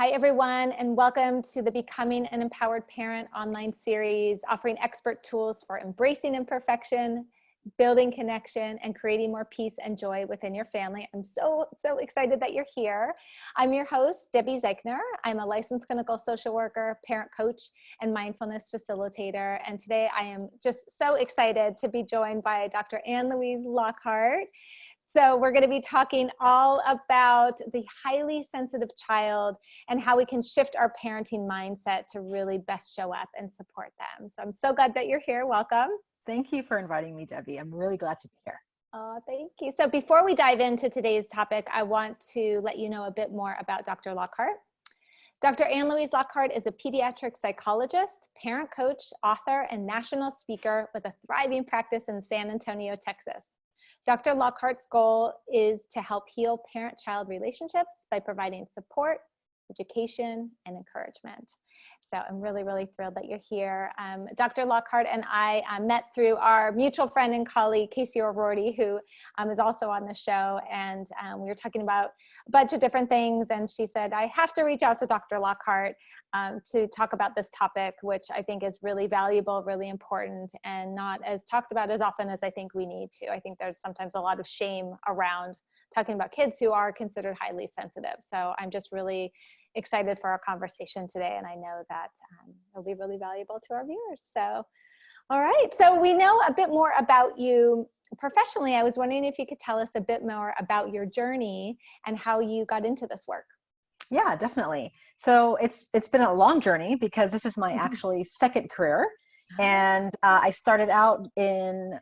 Hi, everyone, and welcome to the Becoming an Empowered Parent online series, offering expert tools for embracing imperfection, building connection, and creating more peace and joy within your family. I'm so excited that you're here. I'm your host, Debbie Zeichner. I'm a licensed clinical social worker, parent coach, and mindfulness facilitator. And today I am just so excited to be joined by Dr. Ann-Louise Lockhart. So we're going to be talking all about the highly sensitive child and how we can shift our parenting mindset to really best show up and support them. So I'm so glad that you're here. Welcome. Thank you for inviting me, Debbie. I'm really glad to be here. Oh, thank you. So before we dive into today's topic, I want to let you know a bit more about Dr. Lockhart. Dr. Ann-Louise Lockhart is a pediatric psychologist, parent coach, author, and national speaker with a thriving practice in San Antonio, Texas. Dr. Lockhart's goal is to help heal parent-child relationships by providing support, education, and encouragement. So I'm really thrilled that you're here. Dr. Lockhart and I met through our mutual friend and colleague, Casey O'Rourke, who is also on the show. And we were talking about a bunch of different things. And she said, I have to reach out to Dr. Lockhart to talk about this topic, which I think is really valuable, really important, and not as talked about as often as I think we need to. I think there's sometimes a lot of shame around talking about kids who are considered highly sensitive. So I'm just really excited for our conversation today, and I know that it'll be really valuable to our viewers. So, all right, so we know a bit more about you professionally. I was wondering if you could tell us a bit more about your journey and how you got into this work. Yeah, definitely. So it's been a long journey because this is my actually second career, and I started out in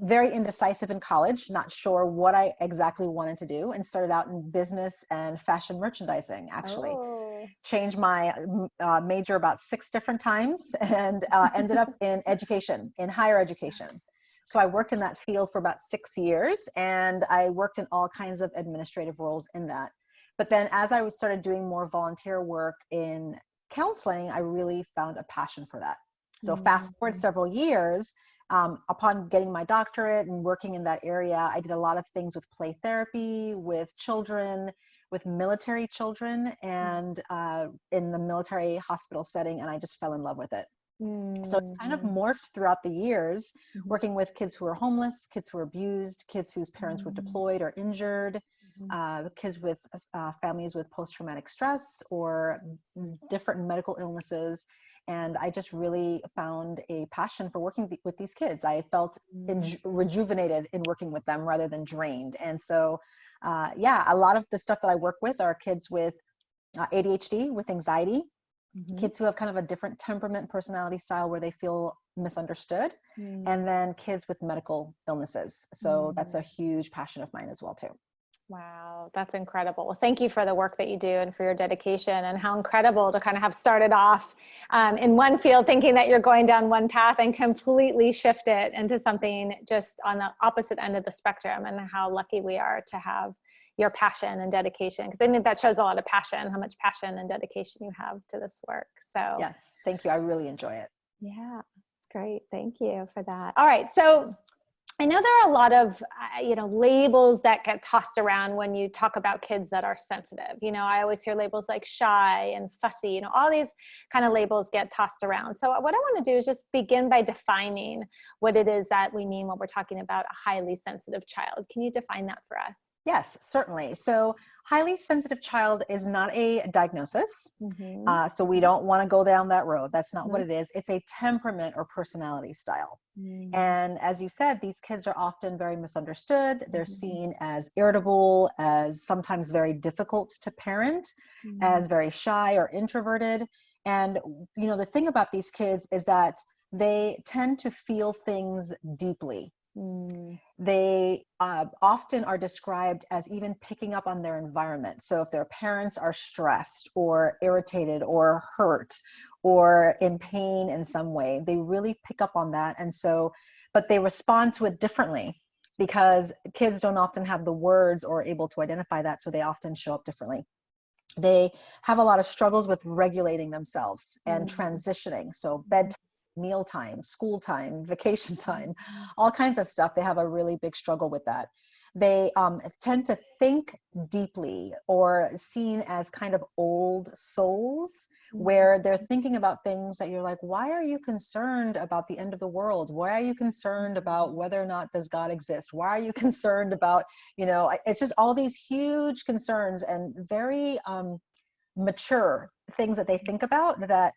very indecisive in college, not sure what I exactly wanted to do, and started out in business and fashion merchandising, actually. Changed my major about 6 different times and ended up in education, in higher education. So I worked in that field for about 6 years, and I worked in all kinds of administrative roles in that. But then as I started doing more volunteer work in counseling, I really found a passion for that. So fast forward several years, upon getting my doctorate and working in that area, I did a lot of things with play therapy, with children, with military children, and in the military hospital setting, and I just fell in love with it. So it's kind of morphed throughout the years, working with kids who are homeless, kids who are abused, kids whose parents were deployed or injured, kids with families with post-traumatic stress or different medical illnesses. And I just really found a passion for working with these kids. I felt rejuvenated in working with them rather than drained. And so, yeah, a lot of the stuff that I work with are kids with ADHD, with anxiety, kids who have kind of a different temperament, personality style where they feel misunderstood, and then kids with medical illnesses. So that's a huge passion of mine as well, too. Wow, that's incredible. Well, thank you for the work that you do and for your dedication, and how incredible to kind of have started off in one field thinking that you're going down one path and completely shift it into something just on the opposite end of the spectrum, and how lucky we are to have your passion and dedication, because I think that shows a lot of passion, how much passion and dedication you have to this work. So yes, thank you. I really enjoy it. Yeah, great. Thank you for that. All right. So I know there are a lot of, labels that get tossed around when you talk about kids that are sensitive. I always hear labels like shy and fussy, all these kind of labels get tossed around. So what I want to do is just begin by defining what it is that we mean when we're talking about a highly sensitive child. Can you define that for us? Yes, certainly. So highly sensitive child is not a diagnosis. So we don't want to go down that road. That's not what it is. It's a temperament or personality style. And as you said, these kids are often very misunderstood. They're seen as irritable, as sometimes very difficult to parent, as very shy or introverted. And, the thing about these kids is that they tend to feel things deeply. They often are described as even picking up on their environment. So if their parents are stressed or irritated or hurt or in pain in some way, they really pick up on that. And so, but they respond to it differently because kids don't often have the words or able to identify that. So they often show up differently. They have a lot of struggles with regulating themselves and transitioning. So bedtime, mealtime, school time, vacation time, all kinds of stuff. They have a really big struggle with that. They tend to think deeply or seen as kind of old souls, where they're thinking about things that you're like, why are you concerned about the end of the world? Why are you concerned about whether or not does God exist? Why are you concerned about, it's just all these huge concerns and very mature things that they think about that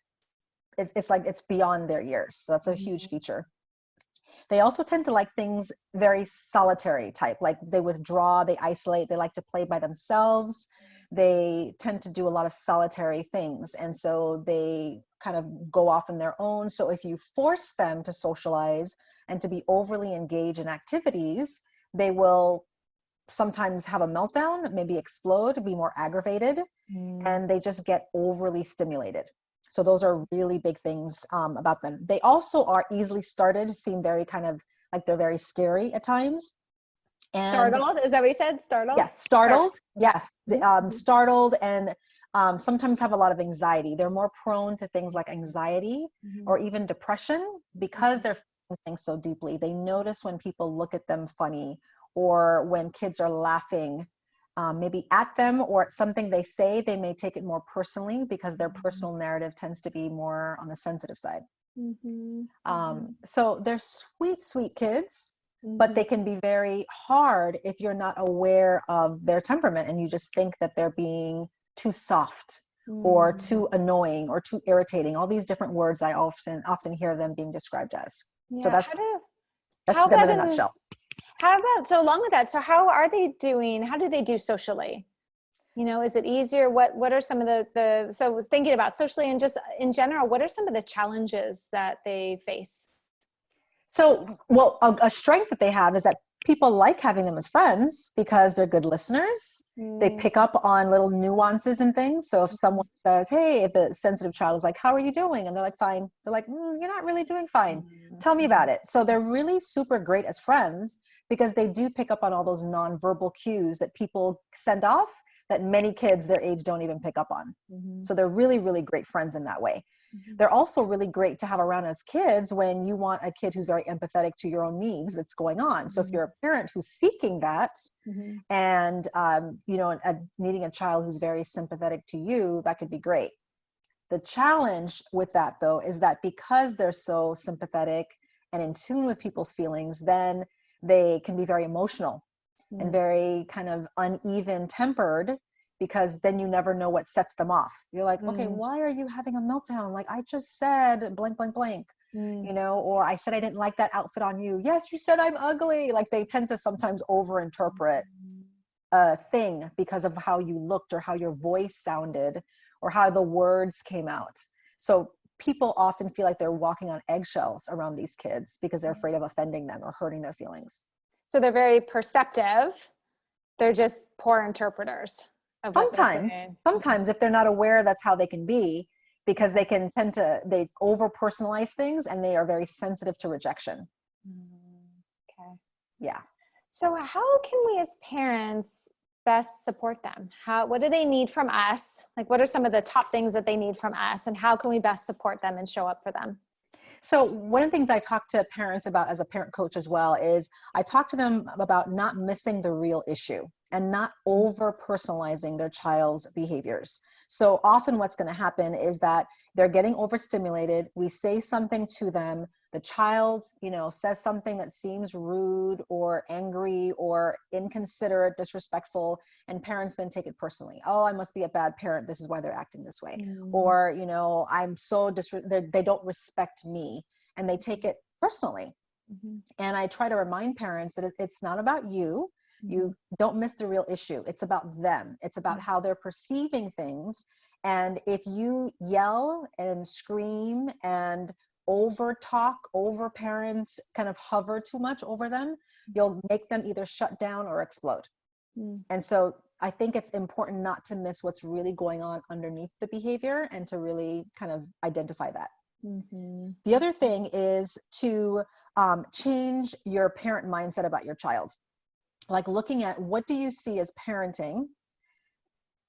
it's like it's beyond their years. So that's a huge feature. They also tend to like things very solitary type, like they withdraw, they isolate, they like to play by themselves. They tend to do a lot of solitary things. And so they kind of go off on their own. So if you force them to socialize and to be overly engaged in activities, they will sometimes have a meltdown, maybe explode, be more aggravated, and they just get overly stimulated. So those are really big things about them. They also are easily started, seem very kind of like they're very scary at times. And startled, is that what you said? Startled? Yes, startled. Yes, startled, and sometimes have a lot of anxiety. They're more prone to things like anxiety or even depression because they're feeling things so deeply. They notice when people look at them funny, or when kids are laughing maybe at them or at something they say. They may take it more personally because their personal narrative tends to be more on the sensitive side. So they're sweet, sweet kids, but they can be very hard if you're not aware of their temperament and you just think that they're being too soft or too annoying or too irritating. All these different words I often hear them being described as. So that's them in a nutshell. How about, so along with that, so how are they doing? How do they do socially? Is it easier? What are some of the so thinking about socially and just in general, what are some of the challenges that they face? So, well, a strength that they have is that people like having them as friends because they're good listeners. They pick up on little nuances and things. So if someone says, hey, if a sensitive child is like, how are you doing? And they're like, fine. They're like, you're not really doing fine. Tell me about it. So they're really super great as friends because they do pick up on all those nonverbal cues that people send off that many kids their age don't even pick up on. So they're really, really great friends in that way. They're also really great to have around as kids when you want a kid who's very empathetic to your own needs that's going on. So if you're a parent who's seeking that and, needing a child who's very sympathetic to you, that could be great. The challenge with that, though, is that because they're so sympathetic and in tune with people's feelings, then they can be very emotional and very kind of uneven tempered, because then you never know what sets them off. You're like, okay, why are you having a meltdown? Like, I just said blank, blank, blank, or I said I didn't like that outfit on you. Yes, you said I'm ugly. Like, they tend to sometimes overinterpret a thing because of how you looked or how your voice sounded or how the words came out. So people often feel like they're walking on eggshells around these kids because they're afraid of offending them or hurting their feelings. So they're very perceptive. They're just poor interpreters. Sometimes if they're not aware, that's how they can be, because they can tend to, they over personalize things and they are very sensitive to rejection. Okay. Yeah. So how can we as parents best support them? What do they need from us? Like, what are some of the top things that they need from us, and how can we best support them and show up for them? So one of the things I talk to parents about as a parent coach as well is I talk to them about not missing the real issue and not over personalizing their child's behaviors. So often what's going to happen is that they're getting overstimulated. We say something to them. The child, says something that seems rude or angry or inconsiderate, disrespectful, and parents then take it personally. Oh, I must be a bad parent. This is why they're acting this way. Or, I'm so they don't respect me, and they take it personally. And I try to remind parents that it's not about you. You don't miss the real issue. It's about them. It's about how they're perceiving things. And if you yell and scream and over talk, over parents, kind of hover too much over them, you'll make them either shut down or explode. And so I think it's important not to miss what's really going on underneath the behavior and to really kind of identify that. The other thing is to change your parent mindset about your child. Like looking at, what do you see as parenting?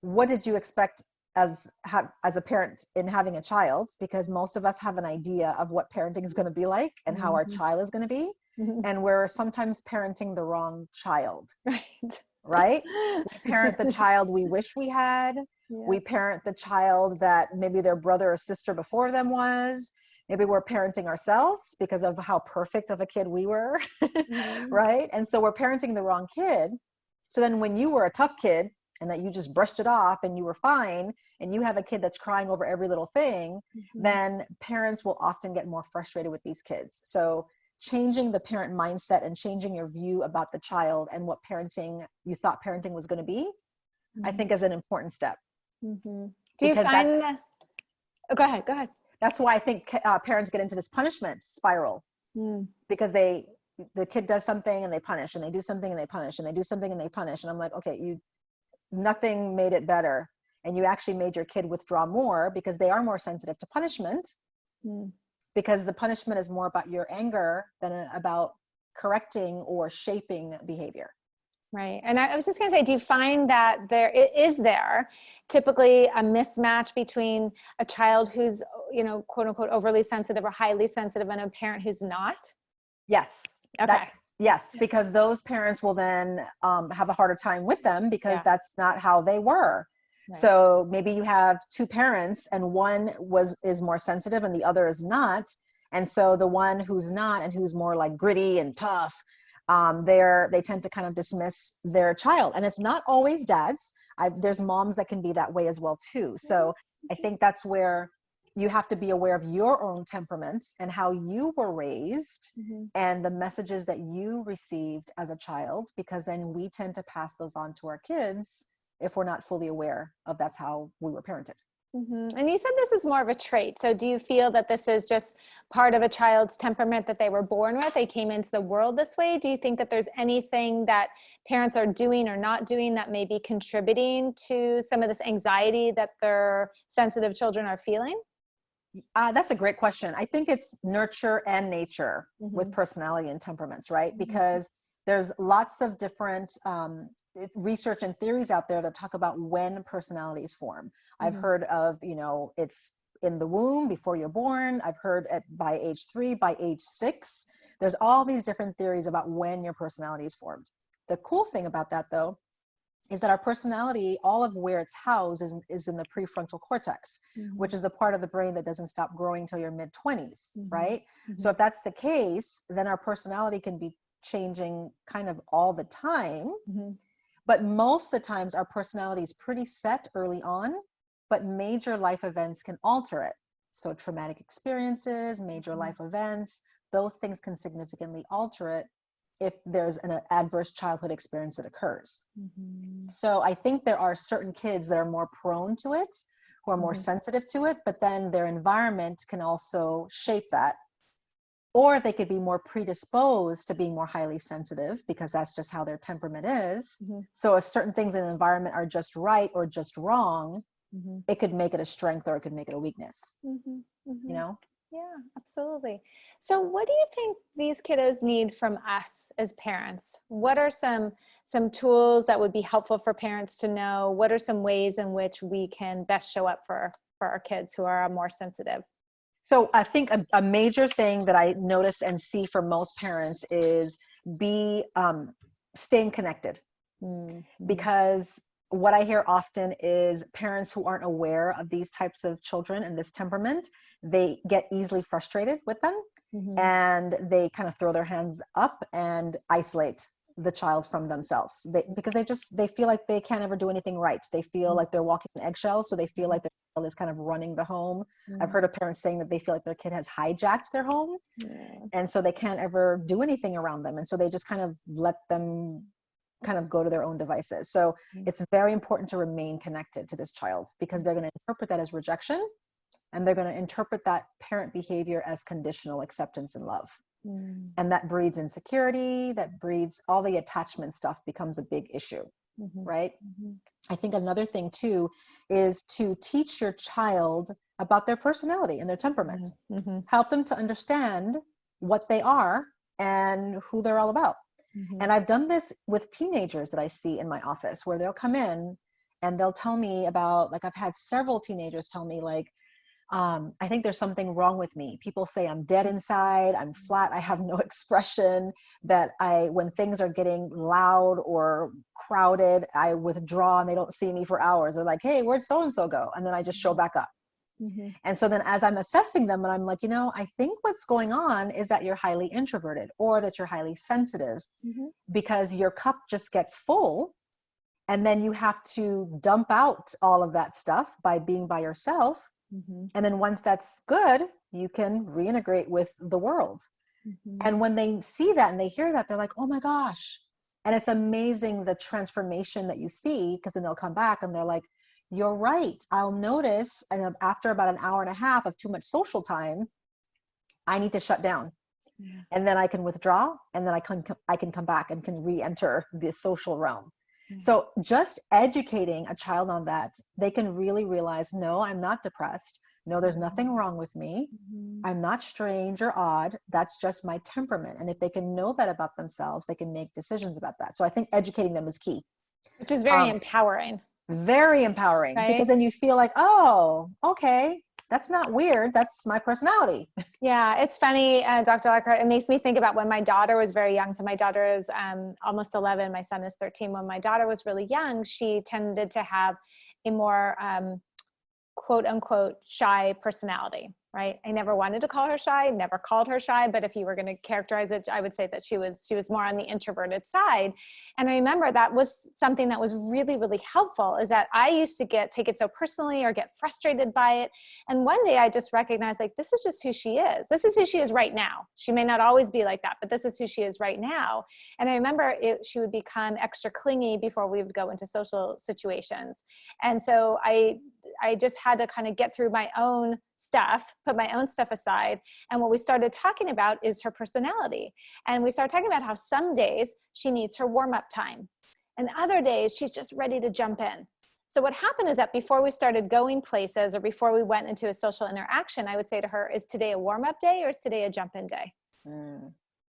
What did you expect as a parent in having a child? Because most of us have an idea of what parenting is going to be like and how our child is going to be. and we're sometimes parenting the wrong child, Right. right? We parent the child we wish we had. Yeah. We parent the child that maybe their brother or sister before them was. Maybe we're parenting ourselves because of how perfect of a kid we were, right? And so we're parenting the wrong kid. So then when you were a tough kid and that you just brushed it off and you were fine, and you have a kid that's crying over every little thing, then parents will often get more frustrated with these kids. So changing the parent mindset and changing your view about the child and what parenting you thought parenting was going to be, I think is an important step. Do you find that? Oh, go ahead. Go ahead. That's why I think parents get into this punishment spiral, because the kid does something and they punish, and they do something and they punish, and they do something and they punish. And I'm like, okay, nothing made it better. And you actually made your kid withdraw more because they are more sensitive to punishment, because the punishment is more about your anger than about correcting or shaping behavior. Right. And I was just going to say, do you find that is there typically a mismatch between a child who's, quote unquote, overly sensitive or highly sensitive and a parent who's not? Yes. Okay. Yes, because those parents will then have a harder time with them because that's not how they were. Right. So maybe you have two parents and one is more sensitive and the other is not. And so the one who's not and who's more like gritty and tough, they tend to kind of dismiss their child. And it's not always dads. There's moms that can be that way as well too. So I think that's where you have to be aware of your own temperament and how you were raised and the messages that you received as a child, because then we tend to pass those on to our kids if we're not fully aware of that's how we were parented. And you said this is more of a trait. So do you feel that this is just part of a child's temperament that they were born with? They came into the world this way? Do you think that there's anything that parents are doing or not doing that may be contributing to some of this anxiety that their sensitive children are feeling? That's a great question. I think it's nurture and nature with personality and temperaments, right? Because there's lots of different research and theories out there that talk about when personalities form. I've heard of, it's in the womb before you're born. I've heard by age 3, by age 6. There's all these different theories about when your personality is formed. The cool thing about that, though, is that our personality, all of where it's housed is in the prefrontal cortex, which is the part of the brain that doesn't stop growing till your mid-20s, right? So if that's the case, then our personality can be changing kind of all the time. But most of the times our personality is pretty set early on, but major life events can alter it. So traumatic experiences, major life events, those things can significantly alter it if there's an adverse childhood experience that occurs. So I think there are certain kids that are more prone to it, who are more sensitive to it, but then their environment can also shape that. Or they could be more predisposed to being more highly sensitive because that's just how their temperament is. So if certain things in the environment are just right or just wrong, it could make it a strength or it could make it a weakness, Yeah, absolutely. So what do you think these kiddos need from us as parents? What are some tools that would be helpful for parents to know? What are some ways in which we can best show up for our kids who are more sensitive? So I think a major thing that I notice and see for most parents is staying connected. Because what I hear often is parents who aren't aware of these types of children and this temperament, they get easily frustrated with them and they kind of throw their hands up and isolate the child from themselves because they feel like they can't ever do anything right. They feel like they're walking on eggshells, so they feel like their child is kind of running the home. I've heard of parents saying that they feel like their kid has hijacked their home, and so they can't ever do anything around them, and so they just kind of let them kind of go to their own devices. So it's very important to remain connected to this child because they're going to interpret that as rejection, and they're going to interpret that parent behavior as conditional acceptance and love. And that breeds insecurity, that breeds all the attachment stuff becomes a big issue, right? I think another thing too is to teach your child about their personality and their temperament. Help them to understand what they are and who they're all about. And I've done this with teenagers that I see in my office where they'll come in and they'll tell me about, like I've had several teenagers tell me like, I think there's something wrong with me. People say I'm dead inside, I'm flat, I have no expression, that when things are getting loud or crowded, I withdraw and they don't see me for hours. They're like, hey, where'd so-and-so go? And then I just show back up. Mm-hmm. And so then as I'm assessing them, and I'm like, I think what's going on is that you're highly introverted or that you're highly sensitive, Mm-hmm. because your cup just gets full. And then you have to dump out all of that stuff by being by yourself. Mm-hmm. And then once that's good, you can reintegrate with the world. Mm-hmm. And when they see that and they hear that, they're like, oh my gosh. And it's amazing the transformation that you see, because then they'll come back and they're like, you're right. I'll notice, and after about an hour and a half of too much social time, I need to shut down. Yeah. And then I can withdraw, and then I can come back and can re-enter the social realm. So just educating a child on that, they can really realize, no, I'm not depressed. No, there's nothing wrong with me. I'm not strange or odd. That's just my temperament. And if they can know that about themselves, they can make decisions about that. So I think educating them is key. Which is very empowering. Very empowering, right? Because then you feel like, oh, okay, that's not weird. That's my personality. Yeah, it's funny, Dr. Lockhart. It makes me think about when my daughter was very young. So my daughter is almost 11. My son is 13. When my daughter was really young, she tended to have a more quote unquote shy personality, right? I never wanted to call her shy, never called her shy, but if you were going to characterize it, I would say that she was more on the introverted side. And I remember that was something that was really, really helpful, is that I used to take it so personally or get frustrated by it. And one day I just recognized, like, this is just who she is. This is who she is right now. She may not always be like that, but this is who she is right now. And I remember she would become extra clingy before we would go into social situations. And so I just had to kind of get through my own stuff, put my own stuff aside. And what we started talking about is her personality. And we started talking about how some days she needs her warm-up time, and other days she's just ready to jump in. So what happened is that before we started going places or before we went into a social interaction, I would say to her, is today a warm-up day or is today a jump-in day?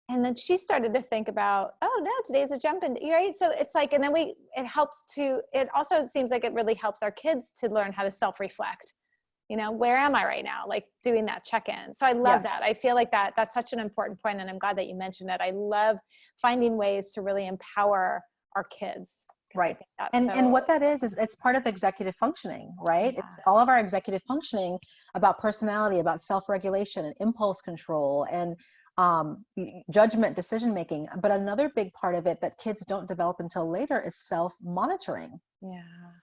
And then she started to think about, oh no, today's a jump-in day, right? So it's like, and then it also seems like it really helps our kids to learn how to self-reflect. Where am I right now? Like doing that check-in. So I love that. I feel like that's such an important point, and I'm glad that you mentioned it. I love finding ways to really empower our kids. Right. And what that is it's part of executive functioning, right? Yeah. All of our executive functioning about personality, about self-regulation and impulse control and judgment, decision making. But another big part of it that kids don't develop until later is self-monitoring. Yeah.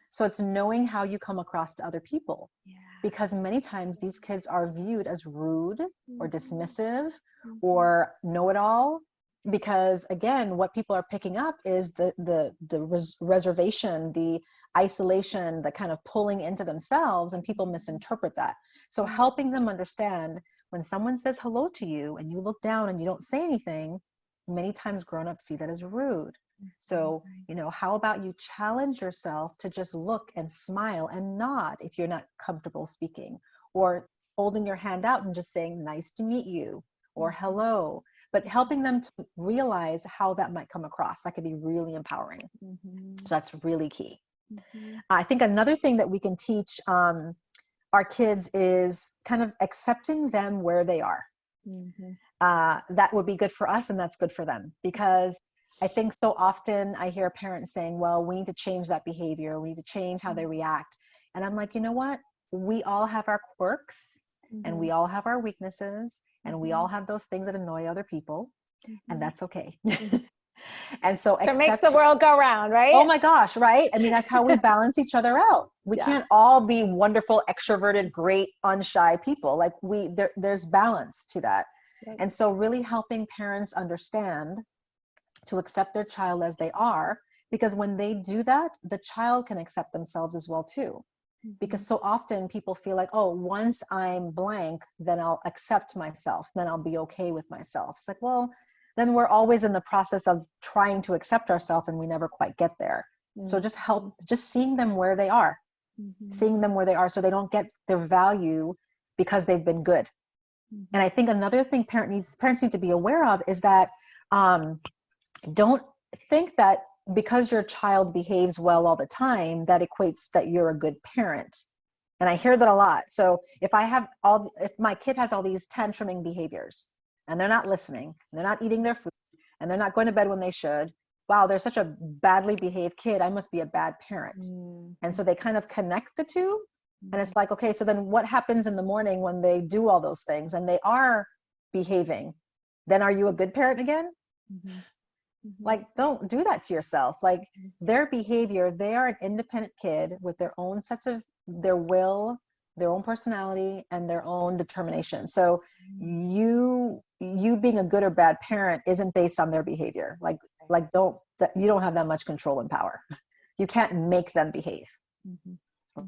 So it's knowing how you come across to other people. Yeah. Because many times these kids are viewed as rude or dismissive or know-it-all. Because again, what people are picking up is the reservation, the isolation, the kind of pulling into themselves, and people misinterpret that. So helping them understand, when someone says hello to you and you look down and you don't say anything, many times grown-ups see that as rude. So, how about you challenge yourself to just look and smile and nod if you're not comfortable speaking, or holding your hand out and just saying, nice to meet you, or hello, but helping them to realize how that might come across. That could be really empowering. So that's really key. I think another thing that we can teach our kids is kind of accepting them where they are. That would be good for us, and that's good for them, because I think so often I hear parents saying, well, we need to change that behavior. We need to change how they react. And I'm like, you know what? We all have our quirks and we all have our weaknesses and we all have those things that annoy other people, and that's okay. And so it makes the world go round, right? Oh my gosh, right? I mean, that's how we balance each other out. We can't all be wonderful, extroverted, great, unshy people. Like there's balance to that. And so really helping parents understand to accept their child as they are, because when they do that, the child can accept themselves as well too. Because so often people feel like, oh, once I'm blank, then I'll accept myself, then I'll be okay with myself. It's like, well, then we're always in the process of trying to accept ourselves and we never quite get there. So just seeing them where they are, seeing them where they are, so they don't get their value because they've been good. And I think another thing parents need to be aware of is that don't think that because your child behaves well all the time, that equates that you're a good parent. And I hear that a lot. So if my kid has all these tantruming behaviors and they're not listening, and they're not eating their food, and they're not going to bed when they should, wow, they're such a badly behaved kid. I must be a bad parent. And so they kind of connect the two. And it's like, okay, so then what happens in the morning when they do all those things and they are behaving? Then are you a good parent again? Like, don't do that to yourself. Like, their behavior, they are an independent kid with their own sets of their will, their own personality, and their own determination. So you being a good or bad parent isn't based on their behavior. You don't have that much control and power. You can't make them behave.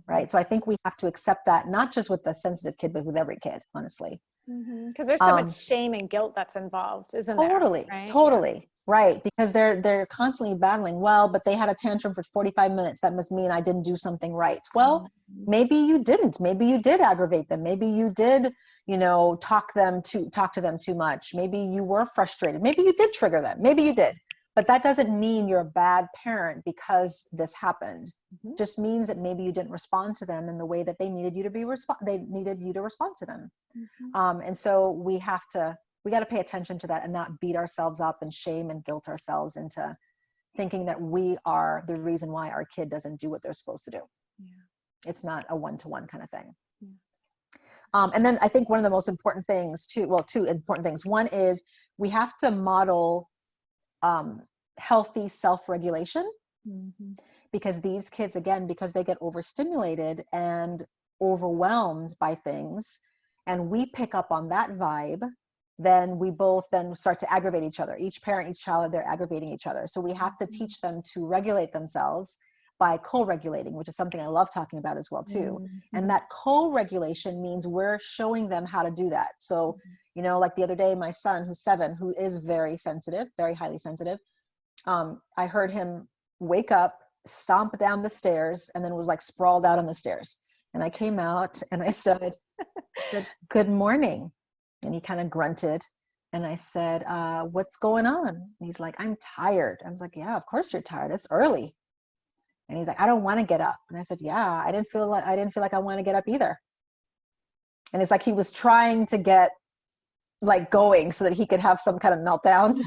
Right. So I think we have to accept that, not just with the sensitive kid, but with every kid, honestly. Because there's so much shame and guilt that's involved, isn't there? Right? Totally. Yeah. Right. Because they're constantly battling, well, but they had a tantrum for 45 minutes. That must mean I didn't do something right. Well, maybe you didn't. Maybe you did aggravate them. Maybe you did, talk to them too much. Maybe you were frustrated. Maybe you did trigger them. Maybe you did. But that doesn't mean you're a bad parent because this happened. Just means that maybe you didn't respond to them in the way that they needed you to they needed you to respond to them. And so we got to pay attention to that and not beat ourselves up and shame and guilt ourselves into thinking that we are the reason why our kid doesn't do what they're supposed to do. It's not a one-to-one kind of thing. And then I think one of the most important things two important things. One is we have to model healthy self-regulation, because these kids, again, because they get overstimulated and overwhelmed by things, and we pick up on that vibe, then we both then start to aggravate each other. Each parent, each child, they're aggravating each other. So we have to teach them to regulate themselves by co-regulating, which is something I love talking about as well too. And that co-regulation means we're showing them how to do that. So, like the other day, my son, who's 7, who is very sensitive, very highly sensitive, I heard him wake up, stomp down the stairs, and then was like sprawled out on the stairs. And I came out and I said, good morning. And he kind of grunted. And I said, what's going on? And he's like, I'm tired. I was like, yeah, of course you're tired. It's early. And he's like, I don't want to get up. And I said, yeah, I didn't feel like I want to get up either. And it's like he was trying to get like going so that he could have some kind of meltdown.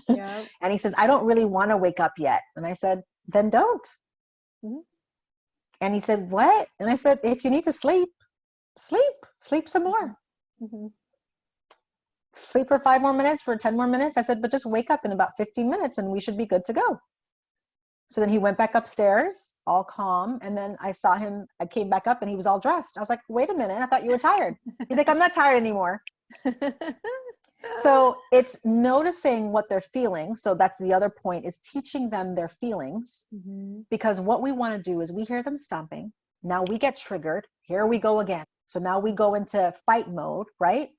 And he says, I don't really want to wake up yet. And I said, then don't. And he said, what? And I said, if you need to sleep some more. Sleep for 5 more minutes, for 10 more minutes. I said, but just wake up in about 15 minutes and we should be good to go. So then he went back upstairs, all calm. And then I came back up and he was all dressed. I was like, wait a minute, I thought you were tired. He's like, I'm not tired anymore. So it's noticing what they're feeling. So that's the other point, is teaching them their feelings. Because what we want to do is we hear them stomping. Now we get triggered. Here we go again. So now we go into fight mode, right?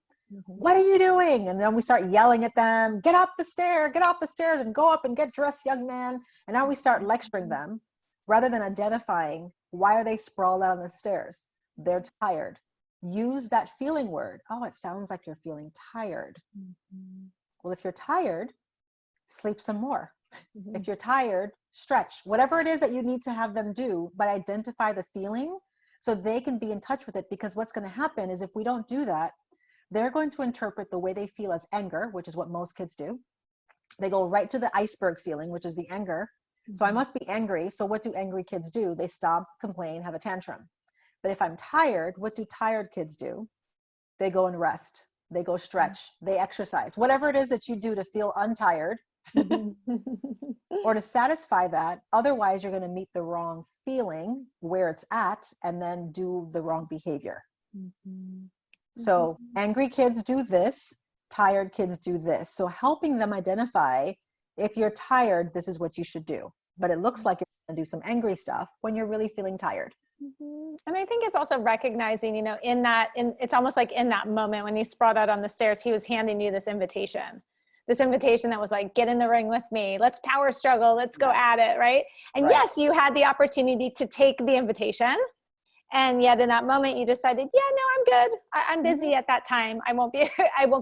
What are you doing? And then we start yelling at them, get off the stairs and go up and get dressed, young man. And now we start lecturing them rather than identifying, why are they sprawled out on the stairs? They're tired. Use that feeling word. Oh, it sounds like you're feeling tired. Well, if you're tired, sleep some more. If you're tired, stretch. Whatever it is that you need to have them do, but identify the feeling so they can be in touch with it. Because what's going to happen is if we don't do that, they're going to interpret the way they feel as anger, which is what most kids do. They go right to the iceberg feeling, which is the anger. So I must be angry. So what do angry kids do? They stomp, complain, have a tantrum. But if I'm tired, what do tired kids do? They go and rest. They go stretch. They exercise. Whatever it is that you do to feel untired or to satisfy that. Otherwise, you're going to meet the wrong feeling where it's at and then do the wrong behavior. So angry kids do this, tired kids do this. So helping them identify, if you're tired, this is what you should do. But it looks like you're going to do some angry stuff when you're really feeling tired. And I think it's also recognizing, it's almost like in that moment when he sprawled out on the stairs, he was handing you this invitation that was like, get in the ring with me. Let's power struggle. Let's go at it. Right. And yes, you had the opportunity to take the invitation. And yet in that moment you decided, yeah, no, I'm good. I'm busy at that time. I won't be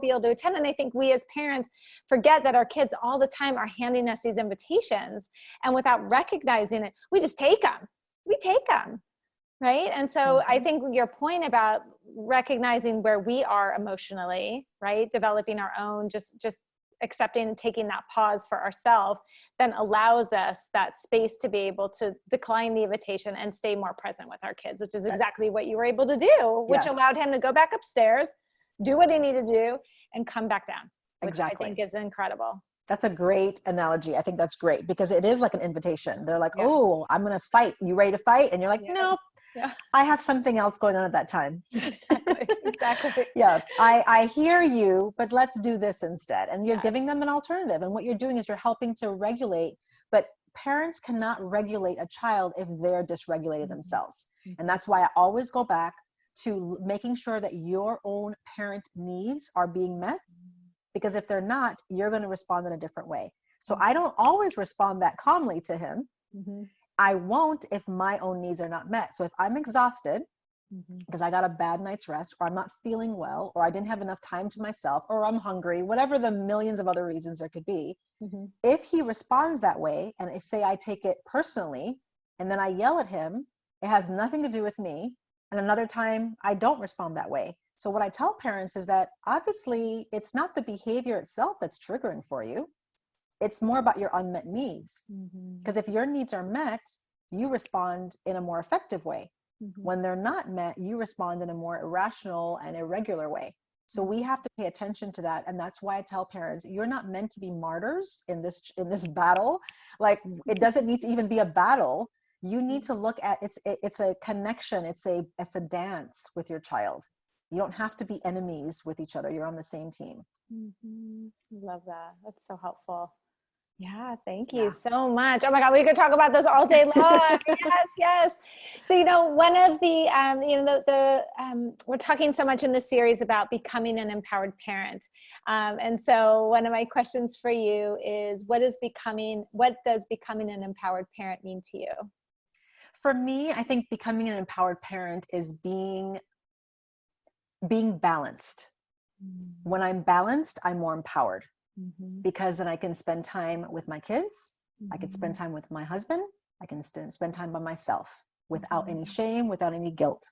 able to attend. And I think we as parents forget that our kids all the time are handing us these invitations, and without recognizing it, we just take them. We take them. Right. And so I think your point about recognizing where we are emotionally, right, developing our own, just accepting and taking that pause for ourselves, then allows us that space to be able to decline the invitation and stay more present with our kids, which is exactly what you were able to do, which allowed him to go back upstairs, do what he needed to do, and come back down, which I think is incredible. That's a great analogy. I think that's great because it is like an invitation. They're like, oh, I'm going to fight. You ready to fight? And you're like, no, I have something else going on at that time. Exactly. Yeah, I hear you, but let's do this instead. And you're giving them an alternative. And what you're doing is you're helping to regulate, but parents cannot regulate a child if they're dysregulated themselves. And that's why I always go back to making sure that your own parent needs are being met. Because if they're not, you're going to respond in a different way. So I don't always respond that calmly to him. I won't if my own needs are not met. So if I'm exhausted because I got a bad night's rest, or I'm not feeling well, or I didn't have enough time to myself, or I'm hungry, whatever the millions of other reasons there could be, if he responds that way, and say I take it personally, and then I yell at him, it has nothing to do with me. And another time I don't respond that way. So what I tell parents is that obviously it's not the behavior itself that's triggering for you. It's more about your unmet needs. Because if your needs are met, you respond in a more effective way. When they're not met, you respond in a more irrational and irregular way. So we have to pay attention to that. And that's why I tell parents, you're not meant to be martyrs in this battle. Like, it doesn't need to even be a battle. You need to look at it's a connection. It's a dance with your child. You don't have to be enemies with each other. You're on the same team. Love that. That's so helpful. Yeah, thank you so much. Oh my God, we could talk about this all day long. Yes. So, one of the, we're talking so much in this series about becoming an empowered parent. And so one of my questions for you is, what does becoming an empowered parent mean to you? For me, I think becoming an empowered parent is being balanced. When I'm balanced, I'm more empowered. Because then I can spend time with my kids. I can spend time with my husband. I can spend time by myself without any shame, without any guilt.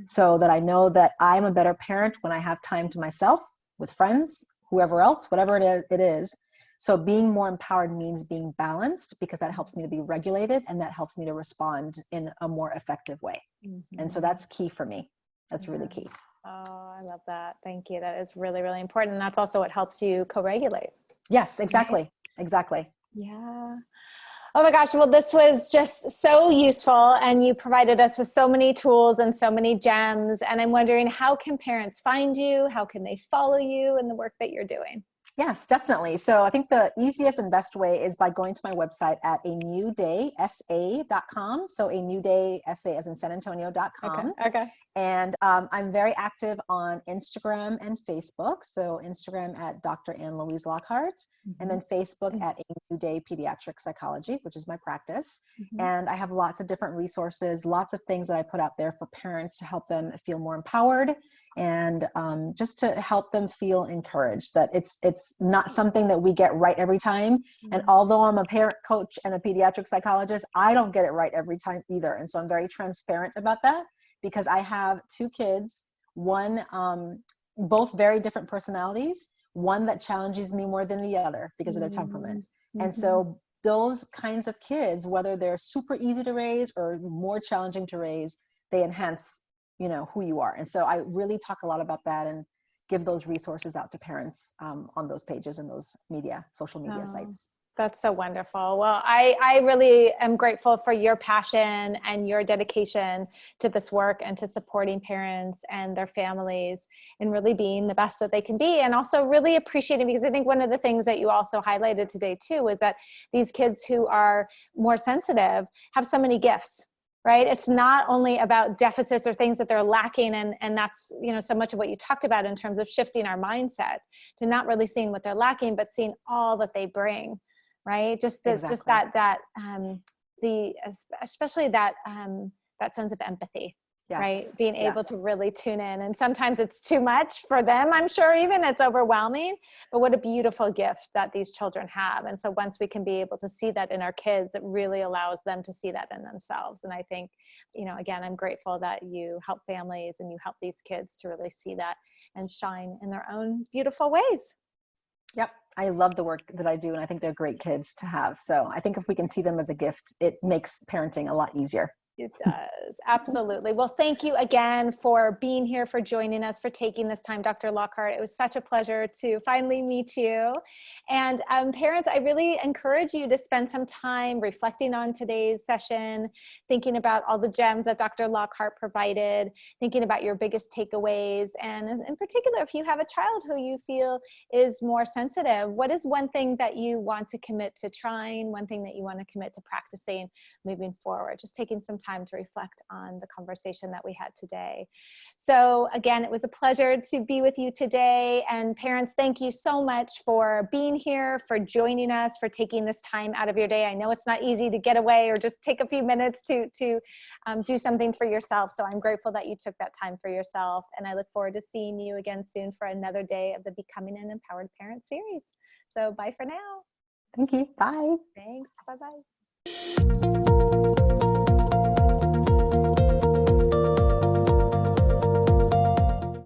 So that I know that I'm a better parent when I have time to myself, with friends, whoever else, whatever it is. So being more empowered means being balanced, because that helps me to be regulated, and that helps me to respond in a more effective way. And so that's key for me. That's really key. Oh, I love that. Thank you. That is really, really important. And that's also what helps you co-regulate. Yes, exactly. Right? Exactly. Yeah. Oh my gosh. Well, this was just so useful, and you provided us with so many tools and so many gems. And I'm wondering, how can parents find you? How can they follow you in the work that you're doing? Yes, definitely. So I think the easiest and best way is by going to my website at anewdaysa.com. So a new day, SA as in San Antonio.com. Okay. And I'm very active on Instagram and Facebook. So Instagram at Dr. Ann-Louise Lockhart, and then Facebook at A New Day Pediatric Psychology, which is my practice. And I have lots of different resources, lots of things that I put out there for parents to help them feel more empowered, and just to help them feel encouraged that it's not something that we get right every time. And although I'm a parent coach and a pediatric psychologist, I don't get it right every time either. And so I'm very transparent about that, because I have two kids, one, both very different personalities, one that challenges me more than the other because of their temperament. And so those kinds of kids, whether they're super easy to raise or more challenging to raise, they enhance, who you are. And so I really talk a lot about that and give those resources out to parents on those pages and those social media sites. That's so wonderful. Well, I really am grateful for your passion and your dedication to this work and to supporting parents and their families and really being the best that they can be. And also really appreciating, because I think one of the things that you also highlighted today too, is that these kids who are more sensitive have so many gifts, right? It's not only about deficits or things that they're lacking. And that's, so much of what you talked about in terms of shifting our mindset to not really seeing what they're lacking, but seeing all that they bring. Right. Especially that sense of empathy. right? Yes. Being able to Yes. really tune in. And sometimes it's too much for them, I'm sure, even it's overwhelming, but what a beautiful gift that these children have. And so once we can be able to see that in our kids, it really allows them to see that in themselves. And I think, you know, again, I'm grateful that you help families and you help these kids to really see that and shine in their own beautiful ways. Yep. I love the work that I do, and I think they're great kids to have. So I think if we can see them as a gift, it makes parenting a lot easier. It does. Absolutely. Well, thank you again for being here, for joining us, for taking this time, Dr. Lockhart. It was such a pleasure to finally meet you. And parents, I really encourage you to spend some time reflecting on today's session, thinking about all the gems that Dr. Lockhart provided, thinking about your biggest takeaways. And in particular, if you have a child who you feel is more sensitive, what is one thing that you want to commit to trying, one thing that you want to commit to practicing moving forward? Just taking some time to reflect on the conversation that we had today. So again, it was a pleasure to be with you today. And parents, thank you so much for being here, for joining us, for taking this time out of your day. I know it's not easy to get away or just take a few minutes to do something for yourself. So I'm grateful that you took that time for yourself. And I look forward to seeing you again soon for another day of the Becoming an Empowered Parent series. So bye for now. Thank you. Bye. Thanks. Bye-bye.